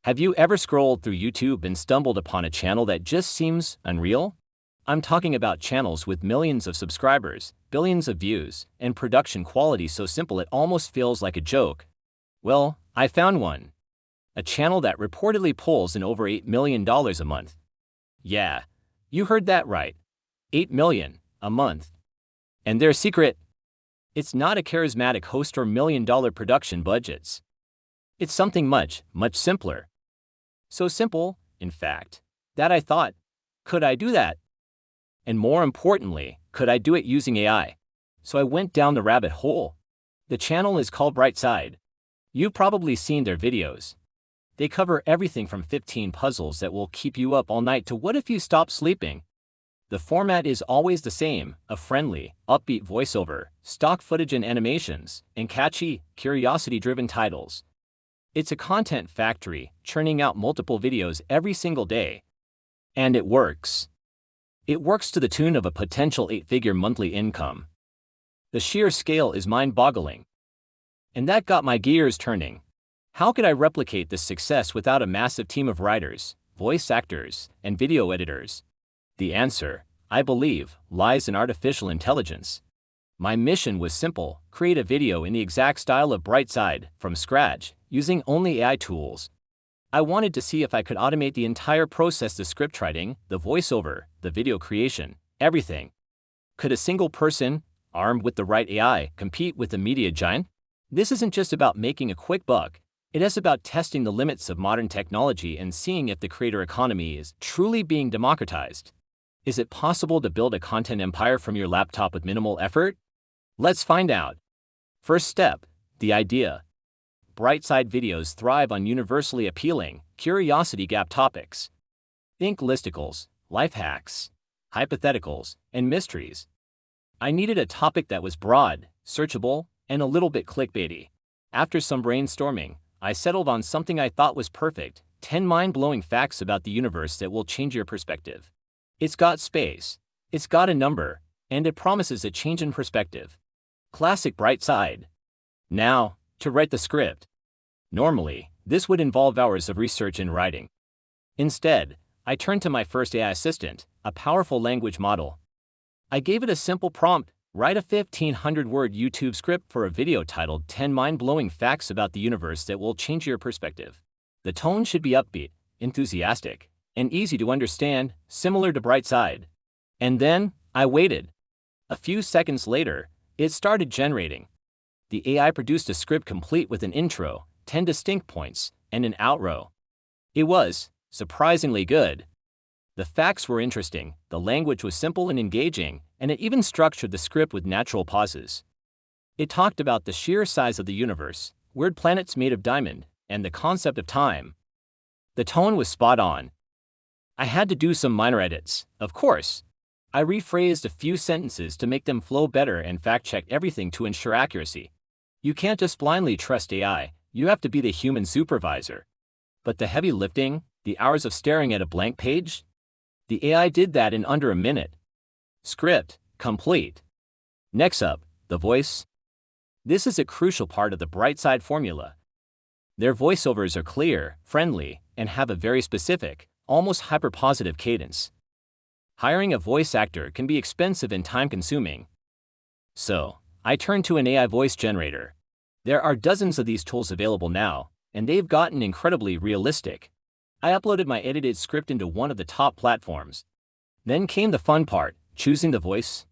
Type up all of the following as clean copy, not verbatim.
Have you ever scrolled through YouTube and stumbled upon a channel that just seems unreal? I'm talking about channels with millions of subscribers, billions of views, and production quality so simple it almost feels like a joke. Well, I found one. A channel that reportedly pulls in over $8 million a month. Yeah, you heard that right. $8 million a month. And their secret? It's not a charismatic host or million-dollar production budgets. It's something much, much simpler. So simple, in fact, that I thought, could I do that? And more importantly, could I do it using AI? So I went down the rabbit hole. The channel is called Brightside. You've probably seen their videos. They cover everything from 15 puzzles that will keep you up all night to what if you stop sleeping. The format is always the same, a friendly, upbeat voiceover, stock footage and animations, and catchy, curiosity-driven titles. It's a content factory, churning out multiple videos every single day. And it works. It works to the tune of a potential 8-figure monthly income. The sheer scale is mind-boggling. And that got my gears turning. How could I replicate this success without a massive team of writers, voice actors, and video editors? The answer, I believe, lies in artificial intelligence. My mission was simple: create a video in the exact style of Brightside, from scratch, using only AI tools. I wanted to see if I could automate the entire process: the script writing, the voiceover, the video creation, everything. Could a single person, armed with the right AI, compete with a media giant? This isn't just about making a quick buck. It is about testing the limits of modern technology and seeing if the creator economy is truly being democratized. Is it possible to build a content empire from your laptop with minimal effort? Let's find out. First step, the idea. Brightside videos thrive on universally appealing, curiosity-gap topics. Think listicles, life hacks, hypotheticals, and mysteries. I needed a topic that was broad, searchable, and a little bit clickbaity. After some brainstorming, I settled on something I thought was perfect: 10 mind-blowing facts about the universe that will change your perspective. It's got space, it's got a number, and it promises a change in perspective. Classic Brightside. Now, to write the script. Normally, this would involve hours of research and writing. Instead, I turned to my first AI assistant, a powerful language model. I gave it a simple prompt: write a 1,500-word YouTube script for a video titled 10 Mind-Blowing Facts About the Universe That Will Change Your Perspective. The tone should be upbeat, enthusiastic, and easy to understand, similar to Brightside. And then, I waited. A few seconds later, it started generating. The AI produced a script complete with an intro, 10 distinct points, and an outro. It was surprisingly good. The facts were interesting, the language was simple and engaging, and it even structured the script with natural pauses. It talked about the sheer size of the universe, weird planets made of diamond, and the concept of time. The tone was spot on. I had to do some minor edits, of course. I rephrased a few sentences to make them flow better and fact-checked everything to ensure accuracy. You can't just blindly trust AI, you have to be the human supervisor. But the heavy lifting, the hours of staring at a blank page? The AI did that in under a minute. Script complete. Next up, the voice. This is a crucial part of the Brightside formula. Their voiceovers are clear, friendly, and have a very specific, almost hyper-positive cadence. Hiring a voice actor can be expensive and time-consuming. So, I turned to an AI voice generator. There are dozens of these tools available now, and they've gotten incredibly realistic. I uploaded my edited script into one of the top platforms. Then came the fun part: choosing the voice.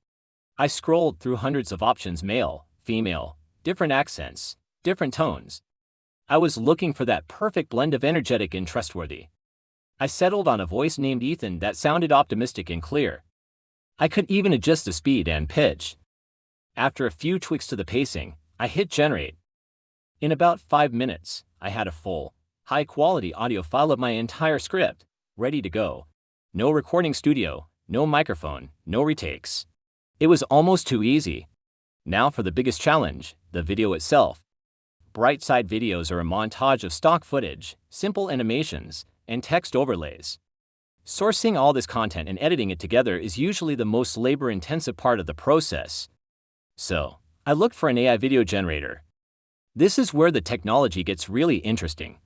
I scrolled through hundreds of options: male, female, different accents, different tones. I was looking for that perfect blend of energetic and trustworthy. I settled on a voice named Ethan that sounded optimistic and clear. I could even adjust the speed and pitch. After a few tweaks to the pacing, I hit generate. In about 5 minutes, I had a full, high-quality audio file of my entire script, ready to go. No recording studio, no microphone, no retakes. It was almost too easy. Now for the biggest challenge, the video itself. Brightside videos are a montage of stock footage, simple animations, and text overlays. Sourcing all this content and editing it together is usually the most labor-intensive part of the process. So, I looked for an AI video generator. This is where the technology gets really interesting.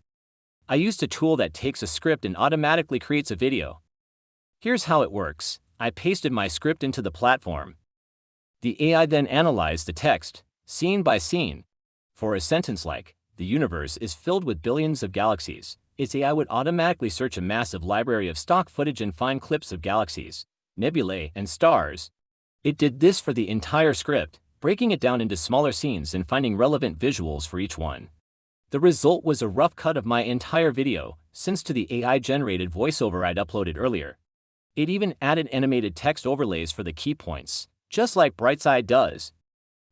I used a tool that takes a script and automatically creates a video. Here's how it works. I pasted my script into the platform. The AI then analyzed the text, scene by scene. For a sentence like, "The universe is filled with billions of galaxies," its AI would automatically search a massive library of stock footage and find clips of galaxies, nebulae, and stars. It did this for the entire script, breaking it down into smaller scenes and finding relevant visuals for each one. The result was a rough cut of my entire video, synced to the AI-generated voiceover I'd uploaded earlier. It even added animated text overlays for the key points, just like Brightside does.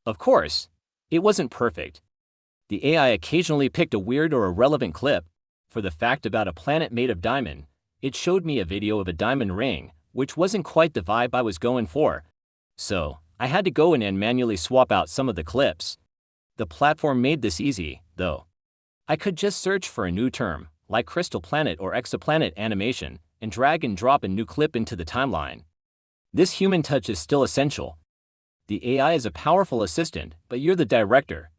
Of course, it wasn't perfect. The AI occasionally picked a weird or irrelevant clip. For the fact about a planet made of diamond, it showed me a video of a diamond ring, which wasn't quite the vibe I was going for. So, I had to go in and manually swap out some of the clips. The platform made this easy, though. I could just search for a new term, like crystal planet or exoplanet animation, and drag and drop a new clip into the timeline. This human touch is still essential. The AI is a powerful assistant, but you're the director.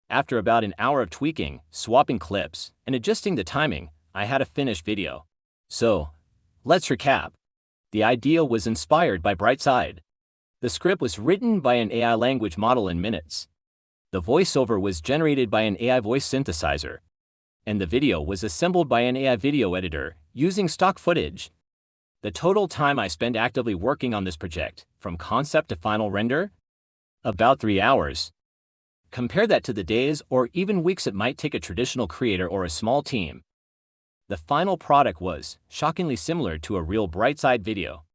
After about an hour of tweaking, swapping clips, and adjusting the timing, I had a finished video. So, let's recap. The idea was inspired by Brightside. The script was written by an AI language model in minutes. The voiceover was generated by an AI voice synthesizer. And the video was assembled by an AI video editor, using stock footage. The total time I spent actively working on this project, from concept to final render? About 3 hours. Compare that to the days or even weeks it might take a traditional creator or a small team. The final product was shockingly similar to a real Brightside video.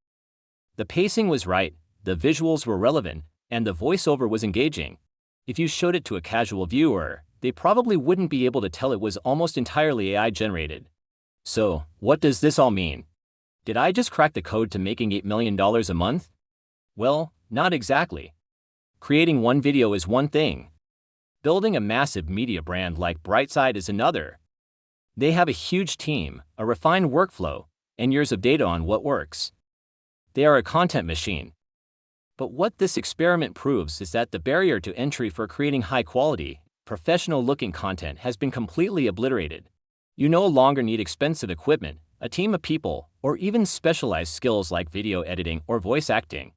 The pacing was right, the visuals were relevant, and the voiceover was engaging. If you showed it to a casual viewer, they probably wouldn't be able to tell it was almost entirely AI-generated. So, what does this all mean? Did I just crack the code to making $8 million a month? Well, not exactly. Creating one video is one thing. Building a massive media brand like Brightside is another. They have a huge team, a refined workflow, and years of data on what works. They are a content machine. But what this experiment proves is that the barrier to entry for creating high-quality, professional-looking content has been completely obliterated. You no longer need expensive equipment, a team of people, or even specialized skills like video editing or voice acting.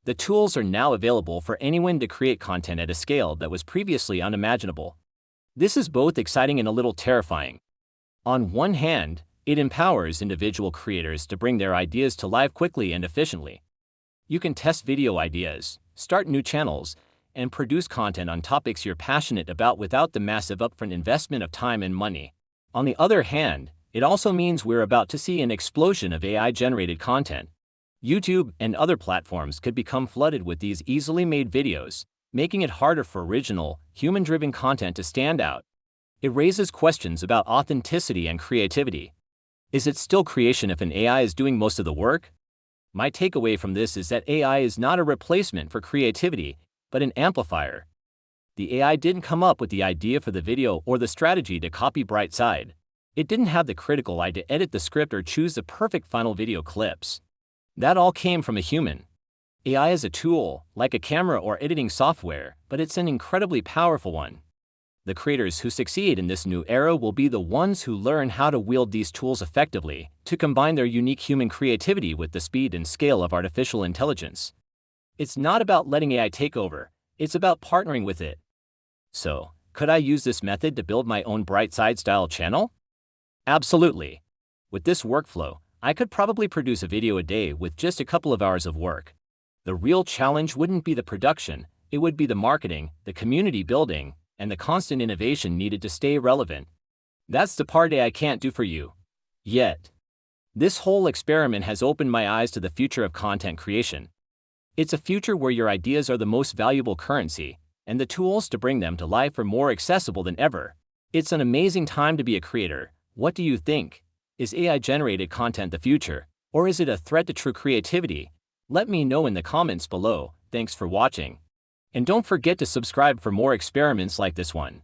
The tools are now available for anyone to create content at a scale that was previously unimaginable. This is both exciting and a little terrifying. On one hand, it empowers individual creators to bring their ideas to life quickly and efficiently. You can test video ideas, start new channels, and produce content on topics you're passionate about without the massive upfront investment of time and money. On the other hand, it also means we're about to see an explosion of AI-generated content. YouTube and other platforms could become flooded with these easily made videos, making it harder for original, human-driven content to stand out. It raises questions about authenticity and creativity. Is it still creation if an AI is doing most of the work? My takeaway from this is that AI is not a replacement for creativity, but an amplifier. The AI didn't come up with the idea for the video or the strategy to copy Brightside. It didn't have the critical eye to edit the script or choose the perfect final video clips. That all came from a human. AI is a tool, like a camera or editing software, but it's an incredibly powerful one. The creators who succeed in this new era will be the ones who learn how to wield these tools effectively, to combine their unique human creativity with the speed and scale of artificial intelligence. It's not about letting AI take over, it's about partnering with it. So, could I use this method to build my own Brightside-style channel? Absolutely. With this workflow, I could probably produce a video a day with just a couple of hours of work. The real challenge wouldn't be the production, it would be the marketing, the community building, and the constant innovation needed to stay relevant. That's the part AI can't do for you. Yet. This whole experiment has opened my eyes to the future of content creation. It's a future where your ideas are the most valuable currency, and the tools to bring them to life are more accessible than ever. It's an amazing time to be a creator. What do you think? Is AI-generated content the future, or is it a threat to true creativity? Let me know in the comments below. Thanks for watching. And don't forget to subscribe for more experiments like this one.